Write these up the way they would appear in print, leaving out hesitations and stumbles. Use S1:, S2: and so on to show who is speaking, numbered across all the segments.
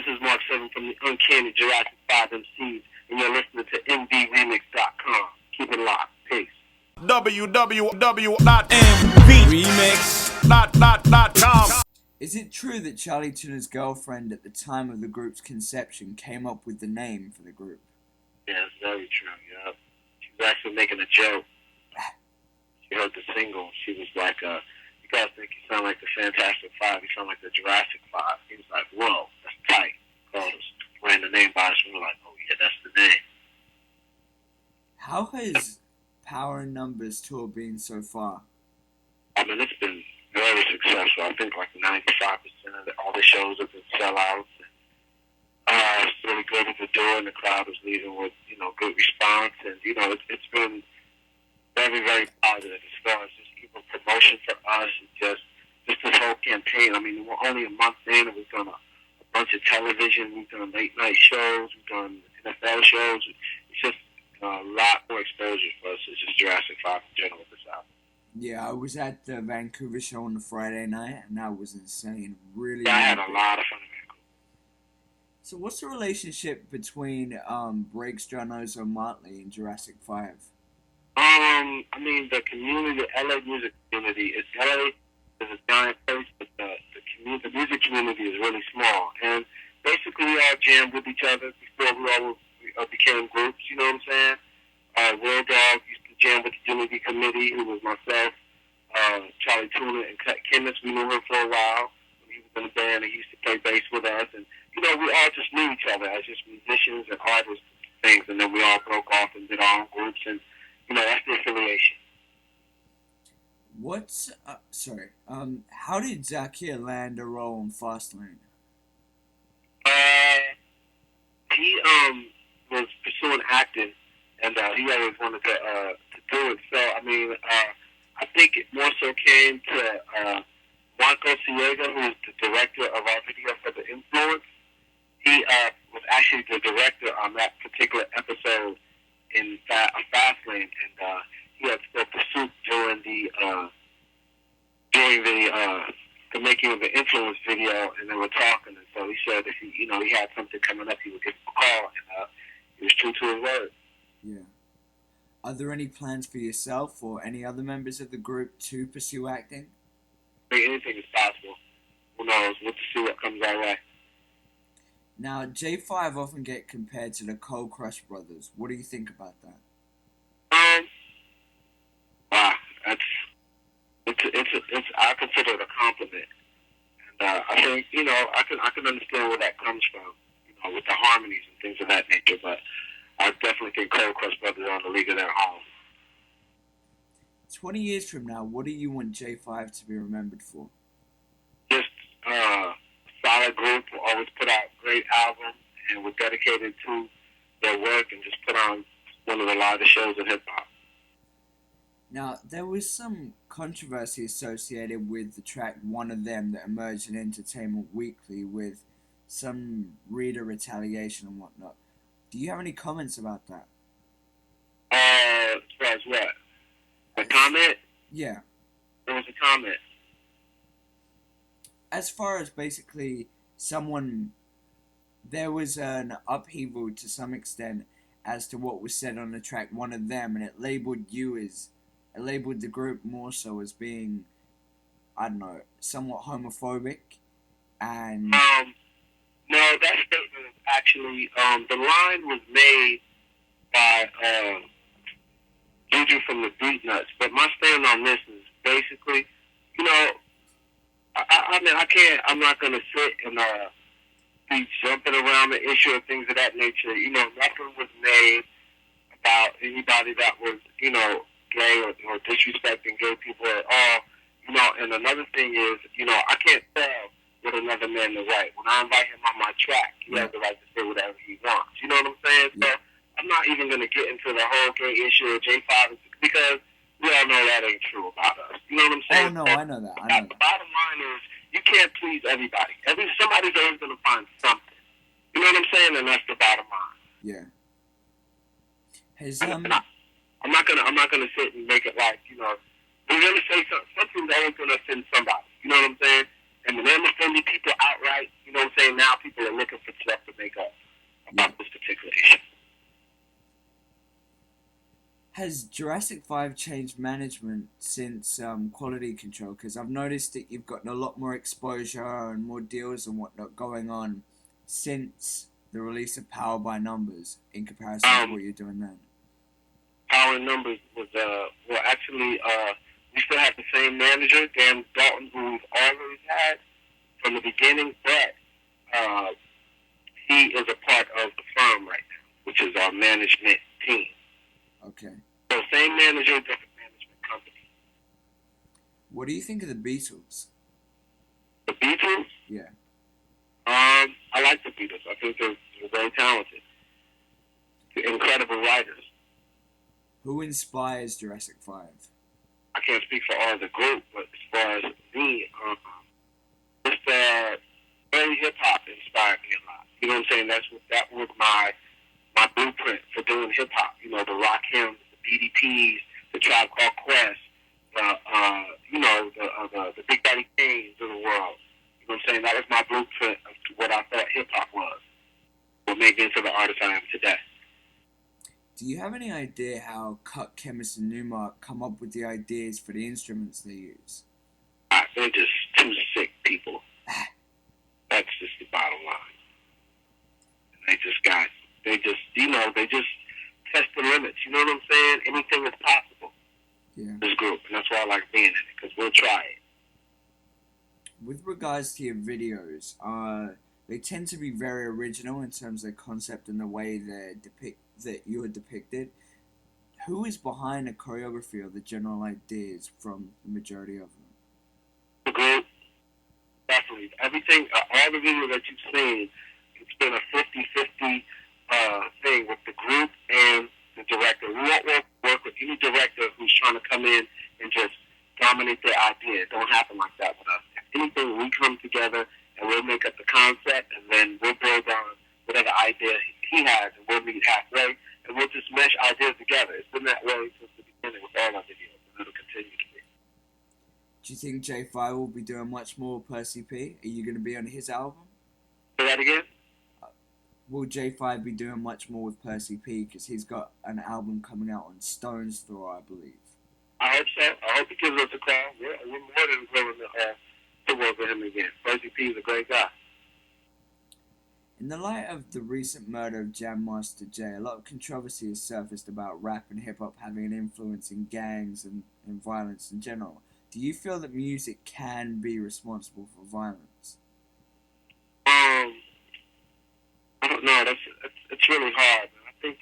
S1: is Marc 7 from the Uncanny Jurassic 5 MCs, and you're listening to MVRemix.com. Keep it locked. Peace.
S2: www.MVRemix.com.
S3: Is it true that Charlie Tuna's girlfriend at the time of the group's conception came up with the name for the group?
S1: Yeah, it's very true, yeah. She was actually making a joke. She heard the single. She was like, you guys think you sound like the Fantastic Five. You sound like the Jurassic Five. He was like, whoa, that's tight. Called us, ran the name by us. We were like, oh, yeah, that's the name.
S3: How has Power in Numbers tour been so far?
S1: I mean, it's been very successful. I think like 95% of all the shows have been sellouts. It's really good at the door, and the crowd is leaving with, good response. And, it's been very, very positive as far as just even promotion for us and just this whole campaign. I mean, we're only a month in, and we've done a bunch of television. We've done late-night shows. We've done NFL shows. It's just a lot more exposure for us. It's just Jurassic 5 in general this album.
S3: Yeah, I was at the Vancouver show on the Friday night, and that was insane. Really,
S1: I had a lot of fun in Vancouver.
S3: So what's the relationship between Breaks, Jonoso, Motley, and Jurassic 5?
S1: I mean, the community, the LA music community, LA is a giant place, but the music community is really small. And basically, we all jammed with each other before we all became groups, you know what I'm saying? Will Dog used to jam with the Unity Committee, who was myself, Charlie Tuna, and Kenneth. We knew him for a while. When he was in the band, and he used to play bass with us. And, we all just knew each other as just musicians and artists and things. And then we all broke off and did our own groups. And, that's the affiliation.
S3: How did Zakia land a role in Fastlane?
S1: He was pursuing acting, and he always wanted to do it. So, I mean, I think it more so came to Marco Ciega, who is the director of our video for The Influence. He was actually the director on that particular episode in Fastlane, and he had spoke to Soup during the making of the Influence video, and they were talking, and so he said if he had something coming up, he would give him a call, and he was true to his word.
S3: Yeah. Are there any plans for yourself or any other members of the group to pursue acting?
S1: I mean, anything is possible. Who knows? We'll just see what comes our way.
S3: Now, J5 often get compared to the Cold Crush brothers. What do you think about that?
S1: I consider it a compliment, and I think I can understand where that comes from, with the harmonies and things of that nature. But I definitely think Cold Crush brothers are on the league of their own.
S3: 20 years from now, what do you want J5 to be remembered for?
S1: Just a solid group who always put out great albums and were dedicated to their work and just put on one of the largest shows in hip-hop.
S3: Now, there was some controversy associated with the track One of Them that emerged in Entertainment Weekly with some reader retaliation and whatnot. Do you have any comments about that?
S1: As far as what? A comment?
S3: Yeah.
S1: There was a comment.
S3: As far as basically there was an upheaval to some extent as to what was said on the track One of Them, and it labeled the group more so as being, I don't know, somewhat homophobic, and...
S1: No, that statement is actually, the line was made by, Juju from the Beatnuts, but my stand on this is basically, I'm not gonna sit and, be jumping around the issue of things of that nature. Nothing was made about anybody that was, gay or disrespecting gay people at all. And another thing is, I can't tell what another man is right. When I invite him on my track, he has the right to say whatever he wants. You know what I'm saying? So I'm not even going to get into the whole gay issue of J5 because we all know that ain't true about us. You know what I'm saying?
S3: Oh, no, I know that.
S1: The bottom line is you can't please everybody. Somebody's always going to find something. You know what I'm saying? And that's the bottom line.
S3: Yeah.
S1: I'm not gonna sit and make it like, we're gonna say something's always gonna offend somebody. You know what I'm saying? And when them offending people outright, you know what I'm saying? Now people are looking to
S3: Has Jurassic 5 changed management since Quality Control? Because I've noticed that you've gotten a lot more exposure and more deals and whatnot going on since the release of Power by Numbers in comparison to what you're doing then.
S1: Power and Numbers was, well, actually, we still have the same manager, Dan Dalton, who we've always had from the beginning, but he is a part of the firm right now, which is our management team.
S3: Okay.
S1: So same manager, different management company.
S3: What do you think of the Beatles?
S1: The Beatles?
S3: Yeah.
S1: I like the Beatles. I think they're very talented. Incredible writers.
S3: Who inspires Jurassic 5?
S1: I can't speak for all the group, but as far as me, just early hip hop inspired me a lot. You know what I'm saying? That was my blueprint for doing hip hop. You know, the rock hymns, the BDPs, the Tribe Called Quest, the Big Daddy Kanes of the world. You know what I'm saying? That was my blueprint of what I thought hip hop was. What made me into the artist I am today.
S3: Do you have any idea how Cut Chemist and Marc come up with the ideas for the instruments they use?
S1: They're just two sick people. That's just the bottom line. They just test the limits. You know what I'm saying? Anything is possible.
S3: Yeah.
S1: This group, and that's why I like being in it, because we'll try it.
S3: With regards to your videos, they tend to be very original in terms of their concept and the way that you are depicted. Who is behind the choreography or the general ideas from the majority of them?
S1: The group, definitely. Everything, all the videos that you've seen, it's been a 50-50 thing with the group and the director. We won't work with any director who's trying to come in and just dominate their idea. It don't happen like that with us. If anything, we come together and we'll make up the concept, and then we'll build on whatever idea he has, and we'll meet halfway, and we'll just mesh ideas together. It's been that way since the beginning with all our videos, and it'll continue to be.
S3: Do you think J5 will be doing much more with Percy P? Are you going to be on his album?
S1: Say that again?
S3: Will J5 be doing much more with Percy P? Because he's got an album coming out on Stone's Throw, I believe.
S1: I hope so. I hope he gives us a call. We're more than willing to work with him again. Percy P is a great guy.
S3: In the light of the recent murder of Jam Master Jay, a lot of controversy has surfaced about rap and hip-hop having an influence in gangs and violence in general. Do you feel that music can be responsible for violence?
S1: I don't know. It's really hard, man. I think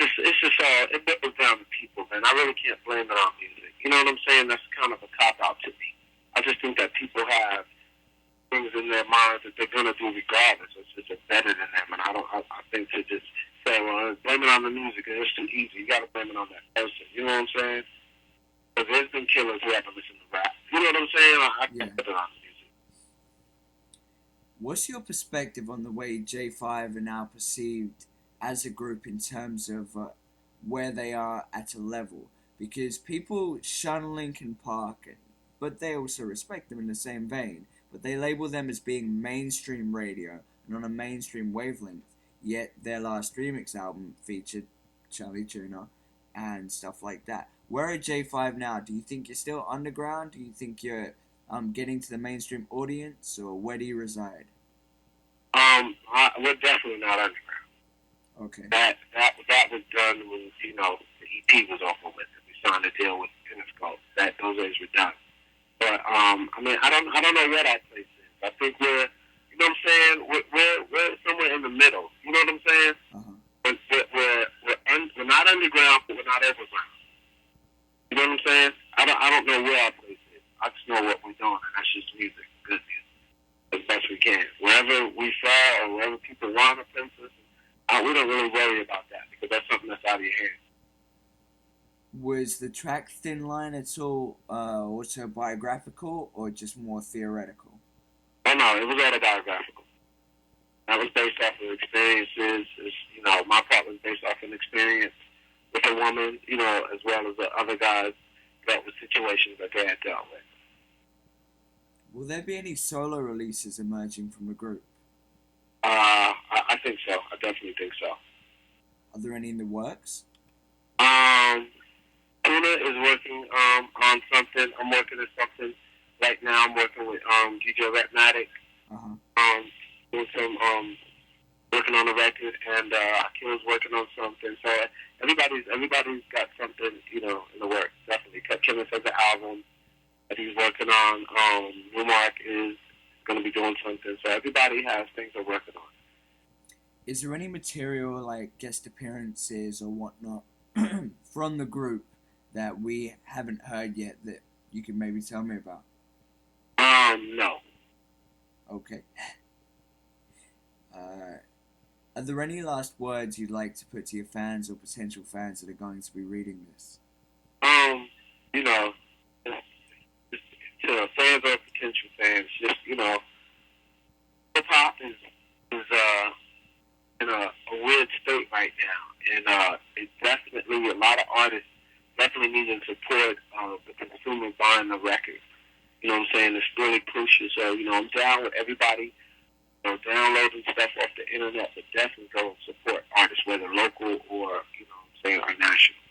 S1: it's just all, it boils down to people, man. I really can't blame it on music. You know what I'm saying? That's kind of a cop-out to me. I just think that people have things in their minds that they're going to do regardless. It's just embedded in them, and I think to just say, well, blame it on the music, it's too easy. You got to blame it on that person. You know what I'm saying? Because there's been killers who haven't listened to rap. You know what I'm saying? I can't blame it on the music.
S3: What's your perspective on the way J5 are now perceived as a group in terms of where they are at a level? Because people shun Linkin Park, but they also respect them in the same vein. But they label them as being mainstream radio and on a mainstream wavelength. Yet their last remix album featured Charlie Tuna and stuff like that. Where are J5 now? Do you think you're still underground? Do you think you're getting to the mainstream audience, or where do you reside?
S1: We're definitely not underground.
S3: Okay.
S1: That was done when the EP was over with. We signed a deal with Interscope. Those days were done. But I don't know where that place is. I think we're, you know what I'm saying? We're somewhere in the middle. You know what I'm saying? We're not underground, but we're not overground. You know what I'm saying? I don't know where our place is. I just know what we're doing, and that's just music, good music, as best we can. Wherever we fall or wherever people want to place us, we don't really worry about that because that's something that's out of your hands.
S3: Was the track Thin Line at all autobiographical or just more theoretical?
S1: Oh no, it was autobiographical. That was based off of experiences. My part was based off an experience with a woman, as well as the other guys dealt with situations that they had dealt with.
S3: Will there be any solo releases emerging from the group?
S1: I think so. I definitely think so.
S3: Are there any in the works?
S1: Tuna is working on something. I'm working on something right now. I'm working with DJ Retmatic. Doing some working on a record, and Akil's working on something. So everybody's got something, you know, in the works. Definitely. Kenneth has an album that he's working on. Marc is going to be doing something. So everybody has things they're working on.
S3: Is there any material like guest appearances or whatnot from the group that we haven't heard yet that you can maybe tell me about?
S1: No.
S3: Okay. Are there any last words you'd like to put to your fans or potential fans that are going to be reading this?
S1: You know, just to fans or potential fans, just, you know, hip hop is in a weird state right now, and it's definitely a lot of artists definitely needing support of the consumer buying the record. You know what I'm saying? It's really crucial. So, you know, I'm down with everybody, you know, downloading stuff off the internet, but definitely go support artists, whether local or, you know what I'm saying, or national.